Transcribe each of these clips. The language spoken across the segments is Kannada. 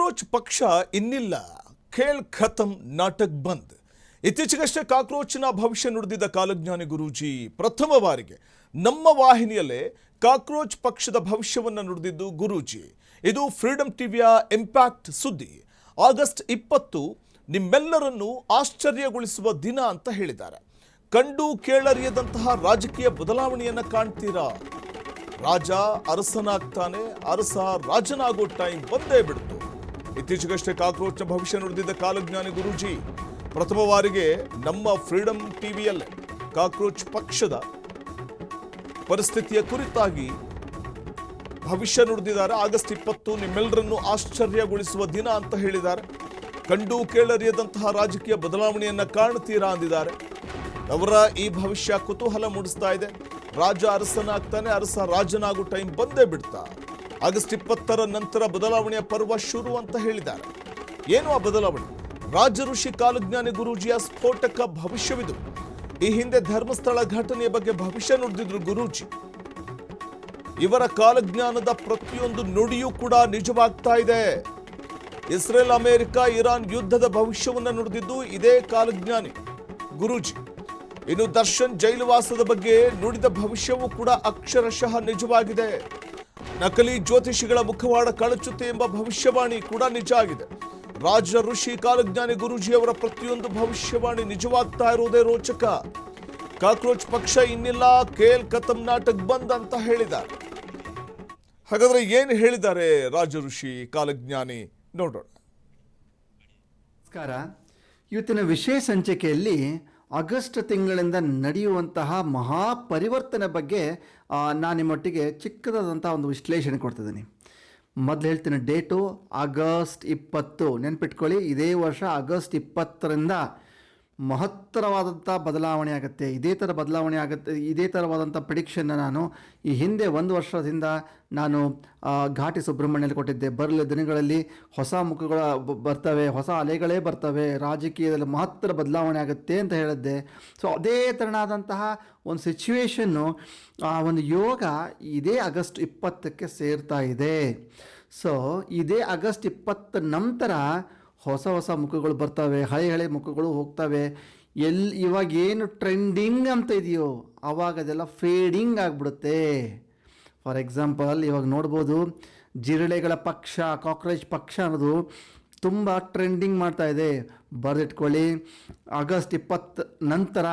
ಕಾಕ್ರೋಚ್ ಪಕ್ಷ ಇನ್ನಿಲ್ಲ, ಖೇಲ್ ಖತಮ್ ನಾಟಕ್ ಬಂದ್. ಇತ್ತೀಚೆಗಷ್ಟೇ ಕಾಕ್ರೋಚ್ನ ಭವಿಷ್ಯ ನುಡಿದಿದ್ದ ಕಾಲಜ್ಞಾನಿ ಗುರೂಜಿ ಪ್ರಥಮ ಬಾರಿಗೆ ನಮ್ಮ ವಾಹಿನಿಯಲ್ಲೇ ಕಾಕ್ರೋಚ್ ಪಕ್ಷದ ಭವಿಷ್ಯವನ್ನು ನುಡಿದಿದ್ದು ಗುರೂಜಿ. ಇದು ಫ್ರೀಡಂ ಟಿವಿಯ ಇಂಪ್ಯಾಕ್ಟ್ ಸುದ್ದಿ. ಆಗಸ್ಟ್ 20 ನಿಮ್ಮೆಲ್ಲರನ್ನೂ ಆಶ್ಚರ್ಯಗೊಳಿಸುವ ದಿನ ಅಂತ ಹೇಳಿದ್ದಾರೆ. ಕಂಡು ಕೇಳರಿಯದಂತಹ ರಾಜಕೀಯ ಬದಲಾವಣೆಯನ್ನ ಕಾಣ್ತೀರಾ? ರಾಜ ಅರಸನಾಗ್ತಾನೆ, ಅರಸ ರಾಜನಾಗೋ ಟೈಮ್ ಬಂದೇ ಬಿಡ್ತು. ಇತ್ತೀಚೆಗಷ್ಟೇ ಕಾಕ್ರೋಚ್ನ ಭವಿಷ್ಯ ನುಡಿದಿದ್ದ ಕಾಲಜ್ಞಾನಿ ಗುರೂಜಿ ಪ್ರಥಮ ಬಾರಿಗೆ ನಮ್ಮ ಫ್ರೀಡಂ ಟಿವಿಯಲ್ಲೇ ಕಾಕ್ರೋಚ್ ಪಕ್ಷದ ಪರಿಸ್ಥಿತಿಯ ಕುರಿತಾಗಿ ಭವಿಷ್ಯ ನುಡಿದಿದ್ದಾರೆ. ಆಗಸ್ಟ್ 20 ನಿಮ್ಮೆಲ್ಲರನ್ನು ಆಶ್ಚರ್ಯಗೊಳಿಸುವ ದಿನ ಅಂತ ಹೇಳಿದ್ದಾರೆ. ಕಂಡು ಕೇಳರಿಯದಂತಹ ರಾಜಕೀಯ ಬದಲಾವಣೆಯನ್ನ ಕಾಣ್ತೀರಾ ಅಂದಿದ್ದಾರೆ. ಅವರ ಈ ಭವಿಷ್ಯ ಕುತೂಹಲ ಮೂಡಿಸ್ತಾ ಇದೆ. ರಾಜ ಅರಸನಾಗ್ತಾನೆ, ಅರಸ ರಾಜನಾಗೋ ಟೈಮ್ ಬಂದೇ ಬಿಡ್ತಾ. ಆಗಸ್ಟ್ 20 ನಂತರ ಬದಲಾವಣೆಯ ಪರ್ವ ಶುರು ಅಂತ ಹೇಳಿದ್ದಾರೆ. ಏನು ಆ ಬದಲಾವಣೆ? ರಾಜ ಋಷಿ ಕಾಲಜ್ಞಾನಿ ಗುರೂಜಿಯ ಸ್ಫೋಟಕ ಭವಿಷ್ಯವಿದು. ಈ ಹಿಂದೆ ಧರ್ಮಸ್ಥಳ ಘಟನೆಯ ಬಗ್ಗೆ ಭವಿಷ್ಯ ನುಡಿದಿದ್ರು ಗುರೂಜಿ. ಇವರ ಕಾಲಜ್ಞಾನದ ಪ್ರತಿಯೊಂದು ನುಡಿಯೂ ಕೂಡ ನಿಜವಾಗ್ತಾ ಇದೆ. ಇಸ್ರೇಲ್, ಅಮೆರಿಕ, ಇರಾನ್ ಯುದ್ಧದ ಭವಿಷ್ಯವನ್ನು ನುಡಿದಿದ್ದು ಇದೇ ಕಾಲಜ್ಞಾನಿ ಗುರೂಜಿ. ಇನ್ನು ದರ್ಶನ್ ಜೈಲುವಾಸದ ಬಗ್ಗೆ ನುಡಿದ ಭವಿಷ್ಯವೂ ಕೂಡ ಅಕ್ಷರಶಃ ನಿಜವಾಗಿದೆ. ನಕಲಿ ಜ್ಯೋತಿಷಿಗಳ ಮುಖವಾಡ ಕಳಚುತ್ತೆ ಎಂಬ ಭವಿಷ್ಯವಾಣಿ ಕೂಡ ನಿಜ ಆಗಿದೆ. ರಾಜ ಋಷಿ ಕಾಲಜ್ಞಾನಿ ಗುರೂಜಿಯವರ ಪ್ರತಿಯೊಂದು ಭವಿಷ್ಯವಾಣಿ ನಿಜವಾಗ್ತಾ ಇರುವುದೇ ರೋಚಕ. ಕಾಕ್ರೋಚ್ ಪಕ್ಷ ಇನ್ನಿಲ್ಲ, ಖೇಲ್ ಖತಮ್ ನಾಟಕ್ ಬಂದ್ ಅಂತ ಹೇಳಿದ್ದಾರೆ. ಹಾಗಾದ್ರೆ ಏನು ಹೇಳಿದ್ದಾರೆ ರಾಜ ಋಷಿ ಕಾಲಜ್ಞಾನಿ ನೋಡೋಣ. ನಮಸ್ಕಾರ. ಇವತ್ತಿನ ವಿಶೇಷ ಸಂಚಿಕೆಯಲ್ಲಿ ಆಗಸ್ಟ್ ತಿಂಗಳಿಂದ ನಡೆಯುವಂತಹ ಮಹಾಪರಿವರ್ತನೆ ಬಗ್ಗೆ ನಾನು ನಿಮ್ಮೊಟ್ಟಿಗೆ ಚಿಕ್ಕದಾದಂಥ ಒಂದು ವಿಶ್ಲೇಷಣೆ ಕೊಡ್ತಿದ್ದೀನಿ. ಮೊದಲು ಹೇಳ್ತೀನಿ, ಡೇಟು ಆಗಸ್ಟ್ 20. ನೆನ್ಪಿಟ್ಕೊಳ್ಳಿ, ಇದೇ ವರ್ಷ ಆಗಸ್ಟ್ 20ರಿಂದ ಮಹತ್ತರವಾದಂಥ ಬದಲಾವಣೆ ಆಗುತ್ತೆ. ಇದೇ ಥರ ಬದಲಾವಣೆ ಆಗುತ್ತೆ, ಇದೇ ಥರವಾದಂಥ ಪ್ರಿಡಿಕ್ಷನ್ನ ನಾನು ಈ ಹಿಂದೆ 1 ವರ್ಷದಿಂದ ನಾನು ಘಾಟಿ ಸುಬ್ರಹ್ಮಣ್ಯಲ್ಲಿ ಕೊಟ್ಟಿದ್ದೆ. ಬರಲಿ ದಿನಗಳಲ್ಲಿ ಹೊಸ ಮುಖಗಳ ಬರ್ತವೆ, ಹೊಸ ಅಲೆಗಳೇ ಬರ್ತವೆ, ರಾಜಕೀಯದಲ್ಲಿ ಮಹತ್ತರ ಬದಲಾವಣೆ ಆಗುತ್ತೆ ಅಂತ ಹೇಳಿದ್ದೆ. ಸೊ ಅದೇ ಥರನಾದಂತಹ ಒಂದು ಸಿಚುವೇಶನ್ನು, ಒಂದು ಯೋಗ ಇದೇ ಆಗಸ್ಟ್ 20ಕ್ಕೆ ಸೇರ್ತಾ ಇದೆ. ಸೊ ಇದೇ ಆಗಸ್ಟ್ 20 ನಂತರ ಹೊಸ ಹೊಸ ಮುಖಗಳು ಬರ್ತವೆ, ಹಳೆ ಮುಖಗಳು ಹೋಗ್ತವೆ. ಇವಾಗ ಏನು ಟ್ರೆಂಡಿಂಗ್ ಅಂತ ಇದೆಯೋ ಆವಾಗ ಅದೆಲ್ಲ ಫೇಡಿಂಗ್ ಆಗಿಬಿಡುತ್ತೆ. ಫಾರ್ ಎಕ್ಸಾಂಪಲ್, ಇವಾಗ ನೋಡ್ಬೋದು, ಜಿರಳೆಗಳ ಪಕ್ಷ, ಕಾಕ್ರೋಚ್ ಪಕ್ಷ ಅನ್ನೋದು ತುಂಬ ಟ್ರೆಂಡಿಂಗ್ ಮಾಡ್ತಾ ಇದೆ. ಬರೆದಿಟ್ಕೊಳ್ಳಿ, ಆಗಸ್ಟ್ 20 ನಂತರ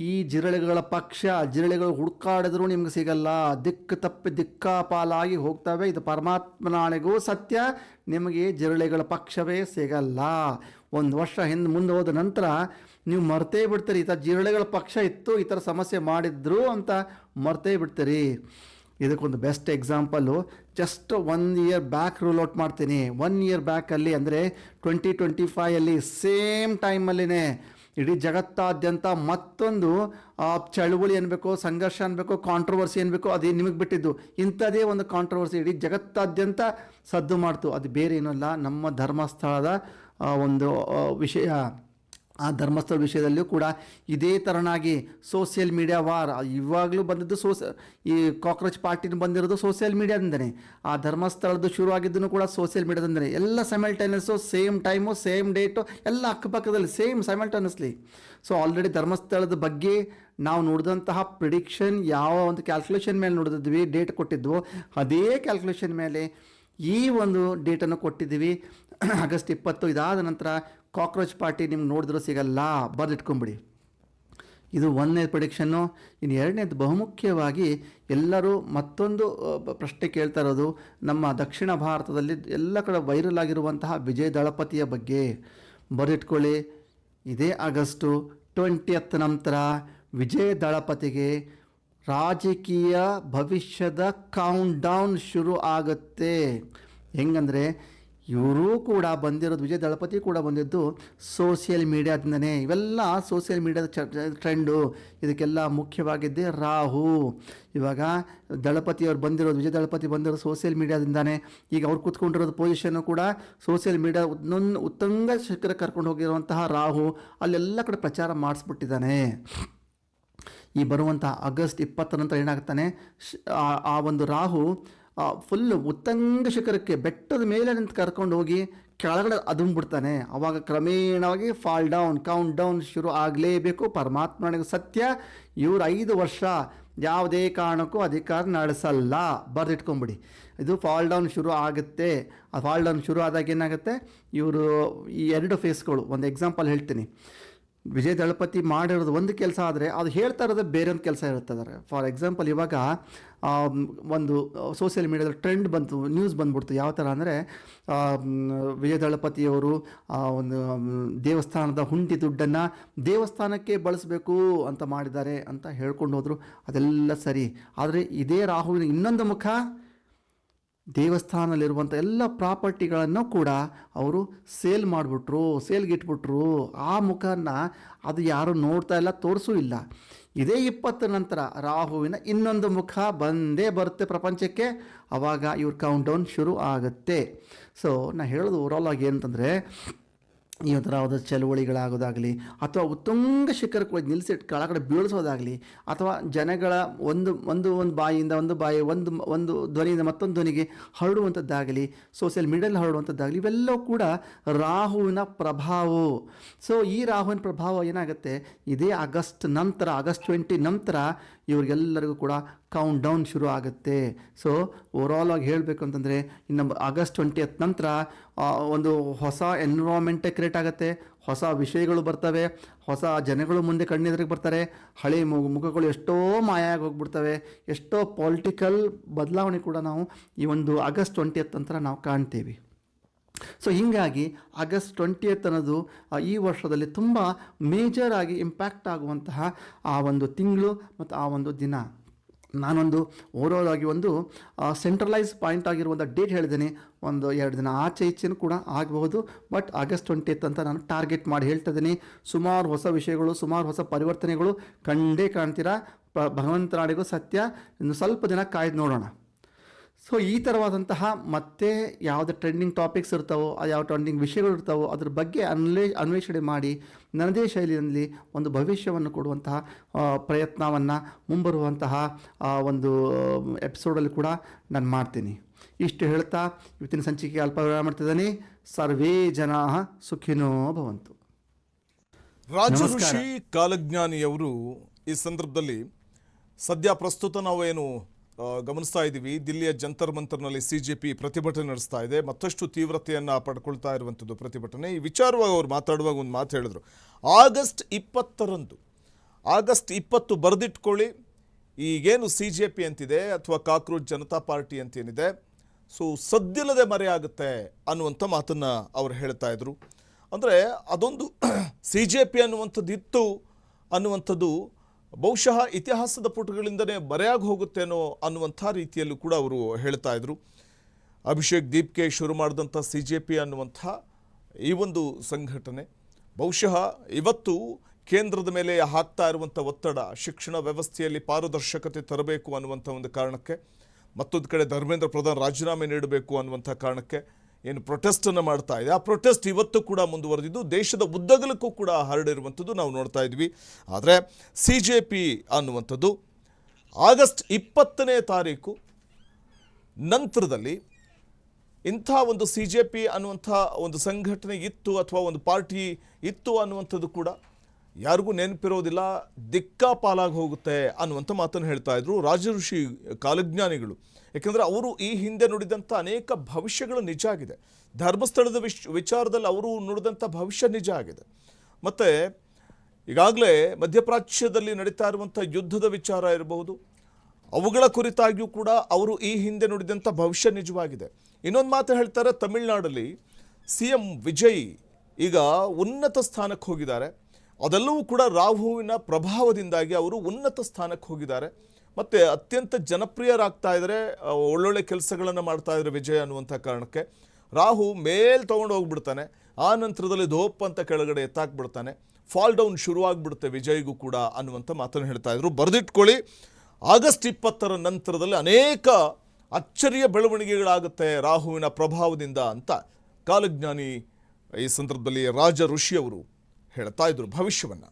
ಈ ಜಿರಳೆಗಳ ಪಕ್ಷ, ಜಿರಳೆಗಳು ಹುಡುಕಾಡಿದ್ರೂ ನಿಮ್ಗೆ ಸಿಗಲ್ಲ. ದಿಕ್ಕು ತಪ್ಪಿ ದಿಕ್ಕಾಪಾಲಾಗಿ ಹೋಗ್ತವೆ. ಇದು ಪರಮಾತ್ಮನಾಣೆಗೂ ಸತ್ಯ. ನಿಮಗೆ ಜಿರಳೆಗಳ ಪಕ್ಷವೇ ಸಿಗಲ್ಲ. 1 ವರ್ಷ ಮುಂದೆ ಹೋದ ನಂತರ ನೀವು ಮರ್ತೇ ಬಿಡ್ತೀರಿ, ಈ ಥರ ಜಿರಳೆಗಳ ಪಕ್ಷ ಇತ್ತು, ಈ ಥರ ಸಮಸ್ಯೆ ಮಾಡಿದ್ರು ಅಂತ ಮರ್ತೇ ಬಿಡ್ತೀರಿ. ಇದಕ್ಕೊಂದು best example, just 1 year back rule out ಮಾಡ್ತೀನಿ. 1 ಇಯರ್ ಬ್ಯಾಕಲ್ಲಿ ಅಂದರೆ 2025 ಸೇಮ್ ಟೈಮಲ್ಲಿನೇ ಇಡೀ ಜಗತ್ತಾದ್ಯಂತ ಮತ್ತೊಂದು ಚಳುವಳಿ ಅನ್ಬೇಕು, ಸಂಘರ್ಷ ಅನ್ಬೇಕು, ಕಾಂಟ್ರವರ್ಸಿ ಅನ್ಬೇಕು, ಅದೇ ನಿಮಗೆ ಬಿಟ್ಟಿದ್ದು. ಇಂಥದೇ ಒಂದು ಕಾಂಟ್ರವರ್ಸಿ ಇಡೀ ಜಗತ್ತಾದ್ಯಂತ ಸದ್ದು ಮಾಡ್ತು. ಅದು ಬೇರೆ ಏನೂ ಅಲ್ಲ, ನಮ್ಮ ಧರ್ಮಸ್ಥಳದ ಒಂದು ವಿಷಯ. ಆ ಧರ್ಮಸ್ಥಳ ವಿಷಯದಲ್ಲಿಯೂ ಕೂಡ ಇದೇ ಥರನಾಗಿ ಸೋಷಿಯಲ್ ಮೀಡಿಯಾ ವಾರ್. ಇವಾಗಲೂ ಬಂದಿದ್ದು ಈ ಕಾಕ್ರೋಚ್ ಪಾರ್ಟಿನ ಬಂದಿರೋದು ಸೋಷಿಯಲ್ ಮೀಡಿಯಾದಿಂದನೇ. ಆ ಧರ್ಮಸ್ಥಳದ್ದು ಶುರುವಾಗಿದ್ದೂ ಕೂಡ ಸೋಷಿಯಲ್ ಮೀಡಿಯಾದಿಂದನೇ. ಎಲ್ಲ ಸೈಮಲ್ಟೇನಿಯಸ್ಸು, ಸೇಮ್ ಟೈಮು, ಸೇಮ್ ಡೇಟು, ಎಲ್ಲ ಅಕ್ಕಪಕ್ಕದಲ್ಲಿ ಸೇಮ್ ಸೈಮಲ್ಟೇನಿಯಸ್ಲಿ. ಸೊ ಆಲ್ರೆಡಿ ಧರ್ಮಸ್ಥಳದ ಬಗ್ಗೆ ನಾವು ನೋಡಿದಂತಹ ಪ್ರಿಡಿಕ್ಷನ್, ಯಾವ ಒಂದು ಕ್ಯಾಲ್ಕುಲೇಷನ್ ಮೇಲೆ ನೋಡಿದ್ವಿ, ಡೇಟ್ ಕೊಟ್ಟಿದ್ವು, ಅದೇ ಕ್ಯಾಲ್ಕುಲೇಷನ್ ಮೇಲೆ ಈ ಒಂದು ಡೇಟನ್ನು ಕೊಟ್ಟಿದ್ದೀವಿ, ಆಗಸ್ಟ್ 20. ಇದಾದ ನಂತರ ಕಾಕ್ರೋಚ್ ಪಾರ್ಟಿ ನಿಮ್ಗೆ ನೋಡಿದ್ರೂ ಸಿಗಲ್ಲ, ಬರೆದಿಟ್ಕೊಂಬಿಡಿ. ಇದು 1ನೇ ಪ್ರಿಡಿಕ್ಷನ್ನು. ಇನ್ನು 2ನೇದು ಬಹುಮುಖ್ಯವಾಗಿ ಎಲ್ಲರೂ ಮತ್ತೊಂದು ಪ್ರಶ್ನೆ ಕೇಳ್ತಾ ಇರೋದು, ನಮ್ಮ ದಕ್ಷಿಣ ಭಾರತದಲ್ಲಿ ಎಲ್ಲ ಕಡೆ ವೈರಲ್ ಆಗಿರುವಂತಹ ವಿಜಯ್ ದಳಪತಿಯ ಬಗ್ಗೆ. ಬರೆದಿಟ್ಕೊಳ್ಳಿ, ಇದೇ ಆಗಸ್ಟು 20th ನಂತರ ವಿಜಯ್ ದಳಪತಿಗೆ ರಾಜಕೀಯ ಭವಿಷ್ಯದ ಕೌಂಟ್ ಡೌನ್ ಶುರು ಆಗುತ್ತೆ. ಹೆಂಗಂದರೆ, ಇವರು ಕೂಡ ಬಂದಿರೋದು, ವಿಜಯ್ ದಳಪತಿ ಕೂಡ ಬಂದಿದ್ದು ಸೋಷಿಯಲ್ ಮೀಡಿಯಾದಿಂದನೇ. ಇವೆಲ್ಲ ಸೋಷಿಯಲ್ ಮೀಡಿಯಾದ ಟ್ರೆಂಡು. ಇದಕ್ಕೆಲ್ಲ ಮುಖ್ಯವಾಗಿದ್ದೇ ರಾಹು. ಇವಾಗ ದಳಪತಿಯವ್ರು ಬಂದಿರೋದು, ವಿಜಯ್ ದಳಪತಿ ಬಂದಿರೋದು ಸೋಷಿಯಲ್ ಮೀಡಿಯಾದಿಂದಾನೇ. ಈಗ ಅವ್ರು ಕೂತ್ಕೊಂಡಿರೋದು ಪೊಸಿಷನ್ನು ಕೂಡ ಸೋಷಿಯಲ್ ಮೀಡಿಯಾ ಉತ್ತುಂಗ ಶಿಖರ ಕರ್ಕೊಂಡು ಹೋಗಿರುವಂತಹ ರಾಹು ಅಲ್ಲೆಲ್ಲ ಕಡೆ ಪ್ರಚಾರ ಮಾಡಿಸ್ಬಿಟ್ಟಿದ್ದಾನೆ. ಈ ಬರುವಂಥ ಆಗಸ್ಟ್ 20 ನಂತರ ಏನಾಗ್ತಾನೆ, ಆ ಒಂದು ರಾಹು ಫುಲ್ಲು ಉತ್ತಂಗ ಶಿಖರಕ್ಕೆ ಬೆಟ್ಟದ ಮೇಲೆ ನಿಂತು ಕರ್ಕೊಂಡು ಹೋಗಿ ಕೆಳಗಡೆ ಅದುಂಬಿಡ್ತಾನೆ. ಅವಾಗ ಕ್ರಮೇಣವಾಗಿ ಫಾಲ್ ಡೌನ್, ಕೌಂಟ್ ಡೌನ್ ಶುರು ಆಗಲೇಬೇಕು. ಪರಮಾತ್ಮನಿಗೆ ಸತ್ಯ, ಇವರು 5 ವರ್ಷ ಯಾವುದೇ ಕಾರಣಕ್ಕೂ ಅಧಿಕಾರ ನಡೆಸಲ್ಲ, ಬರೆದಿಟ್ಕೊಂಬಿಡಿ. ಇದು ಫಾಲ್ ಡೌನ್ ಶುರು ಆಗುತ್ತೆ. ಆ ಫಾಲ್ ಡೌನ್ ಶುರು ಆದಾಗ ಏನಾಗುತ್ತೆ, ಇವರು ಈ 2 ಫೇಸ್ಗಳು, ಒಂದು ಎಕ್ಸಾಂಪಲ್ ಹೇಳ್ತೀನಿ. ವಿಜಯ್ ದಳಪತಿ ಮಾಡಿರೋದು ಒಂದು ಕೆಲಸ ಆದರೆ ಅದು ಹೇಳ್ತಾ ಇರೋದು ಬೇರೆ ಒಂದು ಕೆಲಸ ಇರ್ತಾರೆ. ಫಾರ್ ಎಕ್ಸಾಂಪಲ್, ಇವಾಗ ಒಂದು ಸೋಷಿಯಲ್ ಮೀಡಿಯಾದಲ್ಲಿ ಟ್ರೆಂಡ್ ಬಂತು, ನ್ಯೂಸ್ ಬಂದ್ಬಿಡ್ತು. ಯಾವ ಥರ ಅಂದರೆ, ವಿಜಯ್ ದಳಪತಿಯವರು ಒಂದು ದೇವಸ್ಥಾನದ ಹುಂಡಿ ದುಡ್ಡನ್ನು ದೇವಸ್ಥಾನಕ್ಕೆ ಬಳಸಬೇಕು ಅಂತ ಮಾಡಿದ್ದಾರೆ ಅಂತ ಹೇಳ್ಕೊಂಡು ಹೋದರು. ಅದೆಲ್ಲ ಸರಿ. ಆದರೆ ಇದೇ ರಾಹುವಿನ ಇನ್ನೊಂದು ಮುಖ, ದೇವಸ್ಥಾನದಲ್ಲಿರುವಂಥ ಎಲ್ಲ ಪ್ರಾಪರ್ಟಿಗಳನ್ನು ಕೂಡ ಅವರು ಸೇಲ್ ಮಾಡಿಬಿಟ್ರು, ಸೇಲ್ಗೆ ಇಟ್ಬಿಟ್ರು. ಆ ಮುಖನ ಅದು ಯಾರು ನೋಡ್ತಾ ಇಲ್ಲ, ತೋರಿಸೂ ಇಲ್ಲ. ಇದೇ 20 ನಂತರ ರಾಹುವಿನ ಇನ್ನೊಂದು ಮುಖ ಬಂದೇ ಬರುತ್ತೆ ಪ್ರಪಂಚಕ್ಕೆ. ಆವಾಗ ಇವ್ರ ಕೌಂಟ್ ಡೌನ್ ಶುರು ಆಗುತ್ತೆ. ಸೊ ನಾನು ಹೇಳೋದು ಓವರಾಲ್ ಆಗಿ ಏನಂತಂದರೆ, ಈ ಒಂಥರ ಯಾವುದೋ ಚಳುವಳಿಗಳಾಗೋದಾಗಲಿ, ಅಥವಾ ಉತ್ತುಂಗ ಶಿಖರಕ್ಕೆ ನಿಲ್ಲಿಸಿಟ್ಟು ಕೆಳಗಡೆ ಬೀಳಿಸೋದಾಗಲಿ, ಅಥವಾ ಜನಗಳ ಒಂದು ಬಾಯಿಯಿಂದ ಒಂದು ಧ್ವನಿಯಿಂದ ಮತ್ತೊಂದು ಧ್ವನಿಗೆ ಹರಡುವಂಥದ್ದಾಗಲಿ, ಸೋಷಿಯಲ್ ಮೀಡಿಯಲ್ಲಿ ಹರಡುವಂಥದ್ದಾಗಲಿ, ಇವೆಲ್ಲವೂ ಕೂಡ ರಾಹುವಿನ ಪ್ರಭಾವ. ಸೊ ಈ ರಾಹುವಿನ ಪ್ರಭಾವ ಏನಾಗುತ್ತೆ, ಇದೇ ಆಗಸ್ಟ್ 20 ನಂತರ ಇವ್ರಿಗೆಲ್ಲರಿಗೂ ಕೂಡ ಕೌಂಟ್ ಡೌನ್ ಶುರು ಆಗುತ್ತೆ. ಸೊ ಓವರಾಲ್ ಆಗಿ ಹೇಳಬೇಕು ಅಂತಂದರೆ, ಇನ್ನು ಆಗಸ್ಟ್ 20 ನಂತರ ಒಂದು ಹೊಸ ಎನ್ವಿರಾನ್ಮೆಂಟೇ ಕ್ರಿಯೇಟ್ ಆಗುತ್ತೆ, ಹೊಸ ವಿಷಯಗಳು ಬರ್ತವೆ, ಹೊಸ ಜನಗಳು ಮುಂದೆ ಕಣ್ಣೆದುರಿಗೆ ಬರ್ತಾರೆ, ಹಳೆ ಮುಖಗಳು ಎಷ್ಟೋ ಮಾಯ ಆಗಿ ಹೋಗ್ಬಿಡ್ತವೆ, ಎಷ್ಟೋ ಪೊಲಿಟಿಕಲ್ ಬದಲಾವಣೆ ಕೂಡ ನಾವು ಈ ಒಂದು ಆಗಸ್ಟ್ 20 ನಂತರ ನಾವು ಕಾಣ್ತೀವಿ. ಸೊ ಹೀಗಾಗಿ ಆಗಸ್ಟ್ 20 ಅನ್ನೋದು ಈ ವರ್ಷದಲ್ಲಿ ತುಂಬ ಮೇಜರ್ ಆಗಿ ಇಂಪ್ಯಾಕ್ಟ್ ಆಗುವಂತಹ ಆ ಒಂದು ತಿಂಗಳು ಮತ್ತು ಆ ಒಂದು ದಿನ. ನಾನೊಂದು ಓವರಾಲ್ ಆಗಿ ಒಂದು ಸೆಂಟ್ರಲೈಸ್ ಪಾಯಿಂಟ್ ಆಗಿರುವಂಥ ಡೇಟ್ ಹೇಳಿದ್ದೀನಿ. ಒಂದು 2 ದಿನ ಆಚೆ ಈಚೆನೂ ಕೂಡ ಆಗಬಹುದು, ಬಟ್ ಆಗಸ್ಟ್ 20 ಅಂತ ನಾನು ಟಾರ್ಗೆಟ್ ಮಾಡಿ ಹೇಳ್ತಾ ಇದ್ದೀನಿ. ಸುಮಾರು ಹೊಸ ವಿಷಯಗಳು, ಸುಮಾರು ಹೊಸ ಪರಿವರ್ತನೆಗಳು ಕಂಡೇ ಕಾಣ್ತೀರಾ. ಭಗವಂತನಾಡಿಗೂ ಸತ್ಯ. ಇನ್ನು ಸ್ವಲ್ಪ ದಿನ ಕಾಯ್ದು ನೋಡೋಣ. ಸೊ ಈ ಥರವಾದಂತಹ ಮತ್ತೆ ಯಾವುದೇ ಟ್ರೆಂಡಿಂಗ್ ಟಾಪಿಕ್ಸ್ ಇರ್ತಾವೋ, ಯಾವ ಟ್ರೆಂಡಿಂಗ್ ವಿಷಯಗಳು ಇರ್ತಾವೋ ಅದ್ರ ಬಗ್ಗೆ ಅನ್ವೇಷಣೆ ಮಾಡಿ ನನ್ನದೇ ಶೈಲಿಯಲ್ಲಿ ಒಂದು ಭವಿಷ್ಯವನ್ನು ಕೊಡುವಂತಹ ಪ್ರಯತ್ನವನ್ನು ಮುಂಬರುವಂತಹ ಒಂದು ಎಪಿಸೋಡಲ್ಲಿ ಕೂಡ ನಾನು ಮಾಡ್ತೀನಿ. ಇಷ್ಟು ಹೇಳ್ತಾ ಇವತ್ತಿನ ಸಂಚಿಕೆಗೆ ಅಲ್ಪವಿರಾಮ ಮಾಡ್ತಿದ್ದೀನಿ. ಸರ್ವೇ ಜನಾ ಸುಖಿನೋ ಭವಂತು. ರಾಜಋಷಿ ಕಾಲಜ್ಞಾನಿಯವರು ಈ ಸಂದರ್ಭದಲ್ಲಿ ಸದ್ಯ ಪ್ರಸ್ತುತ ನಾವೇನು ಗಮನಿಸ್ತಾ ಇದ್ದೀವಿ, ದಿಲ್ಲಿಯ ಜಂತರ್ ಮಂತರ್ನಲ್ಲಿ CJP ಪ್ರತಿಭಟನೆ ನಡೆಸ್ತಾ ಇದೆ. ಮತ್ತಷ್ಟು ತೀವ್ರತೆಯನ್ನು ಪಡ್ಕೊಳ್ತಾ ಇರುವಂಥದ್ದು ಪ್ರತಿಭಟನೆ. ಈ ವಿಚಾರವಾಗಿ ಅವ್ರು ಮಾತಾಡುವಾಗ ಒಂದು ಮಾತು ಹೇಳಿದ್ರು, ಆಗಸ್ಟ್ 20 ಬರೆದಿಟ್ಕೊಳ್ಳಿ. ಈಗೇನು CJP ಅಂತಿದೆ ಅಥವಾ ಕಾಕ್ರೋಚ್ ಜನತಾ ಪಾರ್ಟಿ ಅಂತೇನಿದೆ, ಸೊ ಸದ್ದಿಲ್ಲದೆ ಮರೆಯಾಗುತ್ತೆ ಅನ್ನುವಂಥ ಮಾತನ್ನು ಅವ್ರು ಹೇಳ್ತಾ ಇದ್ರು. ಅಂದರೆ ಅದೊಂದು CJP ಅನ್ನುವಂಥದ್ದು ಇತ್ತು ಅನ್ನುವಂಥದ್ದು ಬಹುಶಃ ಇತಿಹಾಸದ ಪುಟಗಳಿಂದನೇ ಮರೆಯಾಗಿ ಹೋಗುತ್ತೇನೋ ಅನ್ನುವಂಥ ರೀತಿಯಲ್ಲೂ ಕೂಡ ಅವರು ಹೇಳ್ತಾ ಇದ್ರು. ಅಭಿಷೇಕ್ ದೀಪ್ಗೆ ಶುರು ಮಾಡಿದಂಥ CJP ಅನ್ನುವಂಥ ಈ ಒಂದು ಸಂಘಟನೆ ಬಹುಶಃ ಇವತ್ತು ಕೇಂದ್ರದ ಮೇಲೆ ಹಾಕ್ತಾ ಇರುವಂಥ ಒತ್ತಡ, ಶಿಕ್ಷಣ ವ್ಯವಸ್ಥೆಯಲ್ಲಿ ಪಾರದರ್ಶಕತೆ ತರಬೇಕು ಅನ್ನುವಂಥ ಒಂದು ಕಾರಣಕ್ಕೆ, ಮತ್ತೊಂದು ಕಡೆ ಧರ್ಮೇಂದ್ರ ಪ್ರಧಾನ್ ರಾಜೀನಾಮೆ ನೀಡಬೇಕು ಅನ್ನುವಂಥ ಕಾರಣಕ್ಕೆ ಏನು ಪ್ರೊಟೆಸ್ಟನ್ನು ಮಾಡ್ತಾ ಇದೆ. ಆ ಪ್ರೊಟೆಸ್ಟ್ ಇವತ್ತು ಕೂಡ ಮುಂದುವರೆದಿದ್ದು ದೇಶದ ಉದ್ದಗಲಕ್ಕೂ ಕೂಡ ಹರಡಿರುವಂಥದ್ದು ನಾವು ನೋಡ್ತಾ ಇದ್ವಿ. ಆದರೆ CJP ಅನ್ನುವಂಥದ್ದು ಆಗಸ್ಟ್ 20ನೇ ತಾರೀಕು ನಂತರದಲ್ಲಿ ಇಂಥ ಒಂದು CJP ಅನ್ನುವಂಥ ಒಂದು ಸಂಘಟನೆ ಇತ್ತು ಅಥವಾ ಒಂದು ಪಾರ್ಟಿ ಇತ್ತು ಅನ್ನುವಂಥದ್ದು ಕೂಡ ಯಾರಿಗೂ ನೆನಪಿರೋದಿಲ್ಲ, ದಿಕ್ಕಾಪಾಲಾಗಿ ಹೋಗುತ್ತೆ ಅನ್ನುವಂಥ ಮಾತನ್ನು ಹೇಳ್ತಾ ಇದ್ರು ರಾಜಋಷಿ ಕಾಲಜ್ಞಾನಿಗಳು. ಯಾಕೆಂದರೆ ಅವರು ಈ ಹಿಂದೆ ನುಡಿದಂಥ ಅನೇಕ ಭವಿಷ್ಯಗಳು ನಿಜ ಆಗಿದೆ. ಧರ್ಮಸ್ಥಳದ ವಿಚಾರದಲ್ಲಿ ಅವರು ನುಡಿದಂಥ ಭವಿಷ್ಯ ನಿಜ ಆಗಿದೆ. ಮತ್ತು ಈಗಾಗಲೇ ಮಧ್ಯಪ್ರಾಚ್ಯದಲ್ಲಿ ನಡೀತಾ ಇರುವಂಥ ಯುದ್ಧದ ವಿಚಾರ ಇರಬಹುದು, ಅವುಗಳ ಕುರಿತಾಗಿಯೂ ಕೂಡ ಅವರು ಈ ಹಿಂದೆ ನುಡಿದಂಥ ಭವಿಷ್ಯ ನಿಜವಾಗಿದೆ. ಇನ್ನೊಂದು ಮಾತು ಹೇಳ್ತಾರೆ, ತಮಿಳುನಾಡಲ್ಲಿ CM ವಿಜಯ್ ಈಗ ಉನ್ನತ ಸ್ಥಾನಕ್ಕೆ ಹೋಗಿದ್ದಾರೆ. ಅದೆಲ್ಲವೂ ಕೂಡ ರಾಹುವಿನ ಪ್ರಭಾವದಿಂದಾಗಿ ಅವರು ಉನ್ನತ ಸ್ಥಾನಕ್ಕೆ ಹೋಗಿದ್ದಾರೆ. ಮತ್ತು ಅತ್ಯಂತ ಜನಪ್ರಿಯರಾಗ್ತಾ ಇದ್ದಾರೆ, ಒಳ್ಳೊಳ್ಳೆ ಕೆಲಸಗಳನ್ನು ಮಾಡ್ತಾ ಇದ್ದಾರೆ ವಿಜಯ್ ಅನ್ನುವಂಥ ಕಾರಣಕ್ಕೆ. ರಾಹು ಮೇಲ್ ತೊಗೊಂಡು ಹೋಗ್ಬಿಡ್ತಾನೆ, ಆ ನಂತರದಲ್ಲಿ ಧೋಪ್ ಅಂತ ಕೆಳಗಡೆ ಎತ್ತಾಕ್ಬಿಡ್ತಾನೆ, ಫಾಲ್ ಡೌನ್ ಶುರುವಾಗ್ಬಿಡುತ್ತೆ ವಿಜಯ್ಗೂ ಕೂಡ ಅನ್ನುವಂಥ ಮಾತನ್ನು ಹೇಳ್ತಾ ಇದ್ರು. ಬರೆದಿಟ್ಕೊಳ್ಳಿ, ಆಗಸ್ಟ್ 20 ನಂತರದಲ್ಲಿ ಅನೇಕ ಅಚ್ಚರಿಯ ಬೆಳವಣಿಗೆಗಳಾಗುತ್ತೆ ರಾಹುವಿನ ಪ್ರಭಾವದಿಂದ ಅಂತ ಕಾಲಜ್ಞಾನಿ ಈ ಸಂದರ್ಭದಲ್ಲಿ ರಾಜ ಋಷಿಯವರು ಹೇಳ್ತಾ ಇದ್ರು ಭವಿಷ್ಯವನ್ನು.